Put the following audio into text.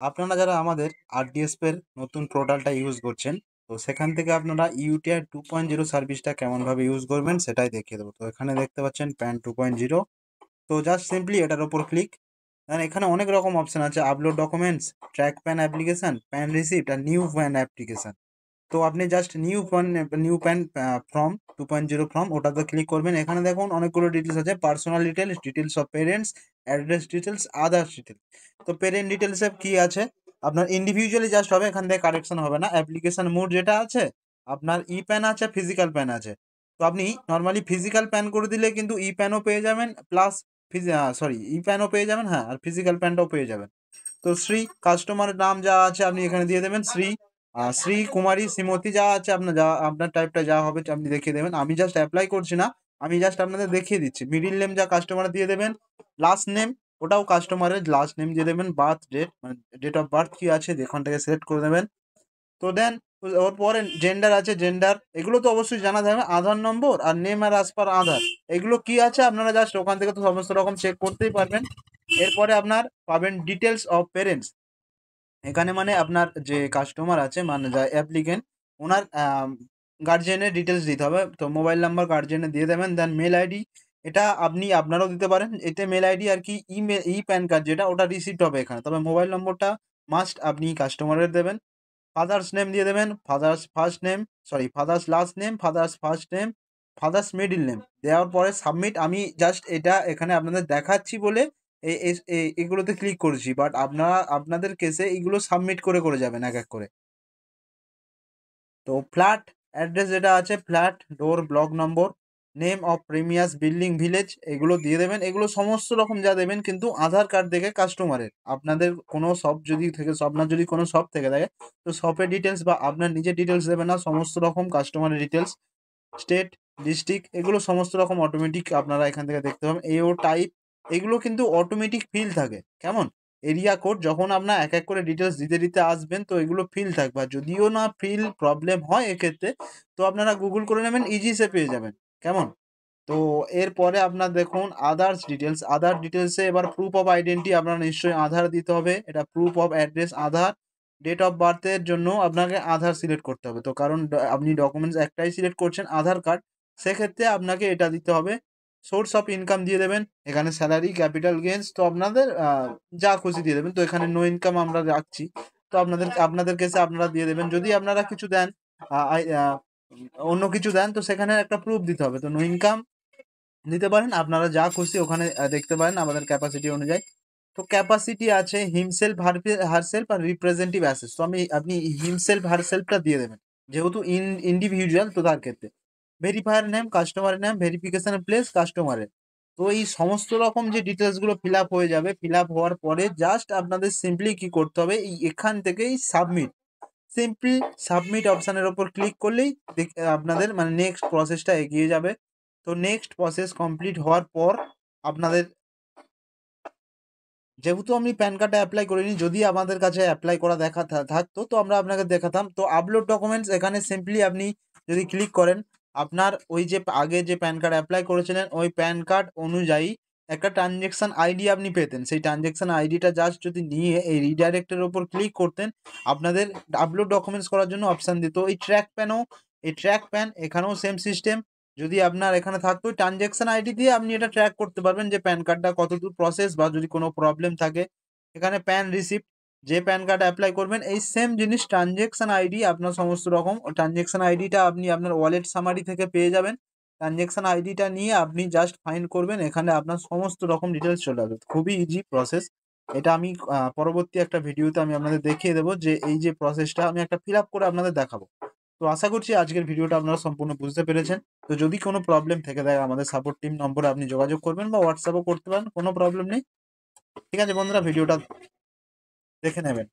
আপনারা যারা আমাদের আরডিএসপি এর নতুন পোর্টালটা ইউজ করছেন, তো সেখান থেকে আপনারা ইউটিআই 2.0 সার্ভিসটা কেমনভাবে ইউজ করবেন সেটাই দেখিয়ে দেবো। তো এখানে দেখতে পাচ্ছেন প্যান 2.0। তো জাস্ট সিম্পলি এটার ওপর ক্লিক। দেন এখানে অনেক রকম অপশন আছে, upload documents, track PAN application, PAN receipt আর নিউ প্যান অ্যাপ্লিকেশন। তো আপনি just new PAN form 2.0 form ওটাতে ক্লিক করবেন। এখানে দেখুন অনেকগুলো ডিটেলস আছে, personal details, details of parents, address details, others details. তো পেরেন্ট ডিটেলসে কি আছে, আপনার ইন্ডিভিজুয়ালি জাস্ট হবে, এখান থেকে কারেকশন হবে না। অ্যাপ্লিকেশন মোড যেটা আছে, আপনার ই প্যান আছে, ফিজিক্যাল প্যান আছে। তো আপনি নর্মালি ফিজিক্যাল প্যান করে দিলে কিন্তু ই প্যানও পেয়ে যাবেন, প্লাস ই প্যানও পেয়ে যাবেন, হ্যাঁ, আর ফিজিক্যাল প্যানটাও পেয়ে যাবেন। তো শ্রী কাস্টমারের নাম যা আছে আপনি এখানে দিয়ে দেবেন শ্রী। শ্রী কুমারী শ্রীমতী যা আছে আপনার টাইপটা যা হবে আপনি দেখিয়ে দেবেন। আমি জাস্ট অ্যাপ্লাই করছি না, আমি জাস্ট আপনাদের দেখিয়ে দিচ্ছি। মিডিল নেম যা কাস্টমার দিয়ে দেবেন, লাস্ট নেম ওটাও কাস্টমারের লাস্ট নেম দিয়ে দেবেন, বার্থ ডেট মানে ডেট অফ বার্থ কি আছে এখান থেকে সিলেক্ট করে দেবেন। তো দেন ওর পরে জেন্ডার আছে, জেন্ডার এগুলো তো অবশ্যই জানা যাবে, আধার নম্বর আর নেম আর অ্যাজ পার আধার এগুলো কি আছে আপনারা জাস্ট ওখান থেকে তো সমস্ত রকম চেক করতেই পারবেন। এরপরে আপনার পাবেন ডিটেলস অফ পেরেন্টস। এখানে মানে আপনার যে কাস্টমার আছে মানে যা অ্যাপ্লিকেন্ট, ওনার গার্জিয়ানের ডিটেলস দিতে হবে। তো মোবাইল নাম্বার গার্জিয়ানের দিয়ে দেবেন। দেন মেল আইডি, এটা আপনি আপনারাও দিতে পারেন, এতে মেল আইডি আর কি ইমেল ই প্যান কার্ড যেটা ওটা রিসিভড হবে এখানে, তবে মোবাইল নম্বরটা মাস্ট আপনি কাস্টমারের দেবেন। ফাদার্স নেম দিয়ে দেবেন, father's first name, father's last name, father's first name, father's middle name দেওয়ার পরে সাবমিট। আমি জাস্ট এটা এখানে আপনাদের দেখাচ্ছি বলে এগুলোতে ক্লিক করেছি, বাট আপনাদের কেসে এগুলো সাবমিট করে করে যাবেন এক এক করে। তো ফ্ল্যাট অ্যাড্রেস যেটা আছে, flat door block number, name of premises building village এগুলো দিয়ে দেবেন। এগুলো সমস্ত রকম যা দেবেন, কিন্তু আধার কার্ড দেখে কাস্টমারের, আপনাদের কোনো শপ যদি থেকে আপনার যদি কোনো শপ থেকে থাকে তো শপের ডিটেলস বা আপনার নিজের ডিটেলস দেবেন না, সমস্ত রকম কাস্টমারের ডিটেলস, স্টেট, ডিস্ট্রিক্ট এগুলো সমস্ত রকম অটোমেটিক আপনারা এখান থেকে দেখতে পাবেন। এও টাইপ এগুলো কিন্তু অটোমেটিক ফিল থাকে, কেমন এরিয়া কোড যখন আপনার এক এক করে ডিটেলস দিতে দিতে আসবেন তো এগুলো ফিল থাকবে। আর যদিও না ফিল প্রবলেম হয় এক্ষেত্রে, তো আপনারা গুগল করে নেবেন, ইজি সে পেয়ে যাবেন, কেমন। তো এরপরে আপনার দেখুন আদার্স ডিটেলস, আধার ডিটেলসে এবার প্রুফ অফ আইডেন্টি আপনার নিশ্চয়ই আধার দিতে হবে, এটা proof of address Aadhaar. Date of বার্থের জন্য আপনাকে আধার সিলেক্ট করতে হবে, তো কারণ আপনি ডকুমেন্টস একটাই সিলেক্ট করছেন আধার কার্ড, সেক্ষেত্রে আপনাকে এটা দিতে হবে। সোর্স অফ ইনকাম দিয়ে দেবেন, এখানে স্যালারি, ক্যাপিটাল গেইনস, তো আপনাদের যা খুশি দিয়ে দেবেন। তো এখানে নো ইনকাম আমরা রাখছি, তো আপনাদের কেসে আপনারা দিয়ে দেবেন। যদি আপনারা কিছু দেন অন্য কিছু দেন তো সেখানে একটা প্রুফ দিতে হবে। তো নো ইনকাম দিতে পারেন, আপনারা যা খুশি ওখানে দেখতে পারেন আমাদের ক্যাপাসিটি অনুযায়ী। তো ক্যাপাসিটি আছে হিমসেলফ, হারসেলফ আর রিপ্রেজেন্টেটিভ অ্যাসেস। তো আপনি হিমসেলফ হারসেলফটা দিয়ে দেবেন, যেহেতু ইন্ডিভিজুয়াল তো তার ক্ষেত্রে। ভেরিফায়ার নেম, কাস্টমারের নেম, ভেরিফিকেশনের প্লেস কাস্টমারের। তো এই সমস্ত রকম যে ডিটেলসগুলো ফিল আপ হয়ে যাবে, ফিল আপ হওয়ার পরে জাস্ট আপনাদের সিম্পলি কি করতে হবে, এখান থেকেই সাবমিট, সিম্পলি সাবমিট অপশানের ওপর ক্লিক করলেই আপনাদের মানে নেক্সট প্রসেসটা এগিয়ে যাবে। তো নেক্সট প্রসেস কমপ্লিট হওয়ার পর আপনাদের, যেহেতু আমি প্যান কার্ডটা অ্যাপ্লাই করিনি, যদি আমাদের কাছে অ্যাপ্লাই করা থাকতো তো আমরা আপনাকে দেখাতাম। তো আপলোড ডকুমেন্টস এখানে সিম্পলি আপনি যদি ক্লিক করেন, আপনার ওই যে আগে যে প্যান কার্ড অ্যাপ্লাই করেছিলেন ওই প্যান কার্ড অনুযায়ী একটা ট্রানজ্যাকশন আইডি আপনি পেতেন, সেই ট্রানজ্যাকশন আইডিটা জাস্ট যদি নিয়ে এই রিডাইরেক্টের ওপর ক্লিক করতেন, আপনাদের আপলোড ডকুমেন্টস করার জন্য অপশান দিত। এই ট্র্যাক প্যান এখানেও সেম সিস্টেম, যদি আপনার এখানে থাকতো ট্রানজ্যাকশন আইডি দিয়ে আপনি এটা ট্র্যাক করতে পারবেন যে প্যান কার্ডটা কতদূর প্রসেস, বা যদি কোনো প্রবলেম থাকে এখানে প্যান রিসিপ্ট, যে প্যান কার্ড অ্যাপ্লাই করবেন এই সেম জিনিস ট্রানজ্যাকশন আইডি, আপনার সমস্ত রকম ট্রানজ্যাকশন আইডিটা আপনি আপনার ওয়ালেট সামারি থেকে পেয়ে যাবেন। ট্রানজ্যাকশন আইডিটা নিয়ে আপনি জাস্ট ফাইন্ড করবেন, এখানে আপনার সমস্ত রকম ডিটেলস চলে আসবে, খুবই ইজি প্রসেস। এটা আমি পরবর্তী একটা ভিডিওতে আমি আপনাদের দেখিয়ে দেবো যে এই যে প্রসেসটা আমি একটা ফিল আপ করে আপনাদের দেখাবো। তো আশা করছি আজকের ভিডিওটা আপনারা সম্পূর্ণ বুঝতে পেরেছেন। তো যদি কোনো প্রবলেম থেকে থাকে আমাদের সাপোর্ট টিম নম্বরে আপনি যোগাযোগ করবেন বা হোয়াটসঅ্যাপও করতে পারেন, কোনো প্রবলেম নেই। ঠিক আছে বন্ধুরা, ভিডিওটা দেখে নেবেন।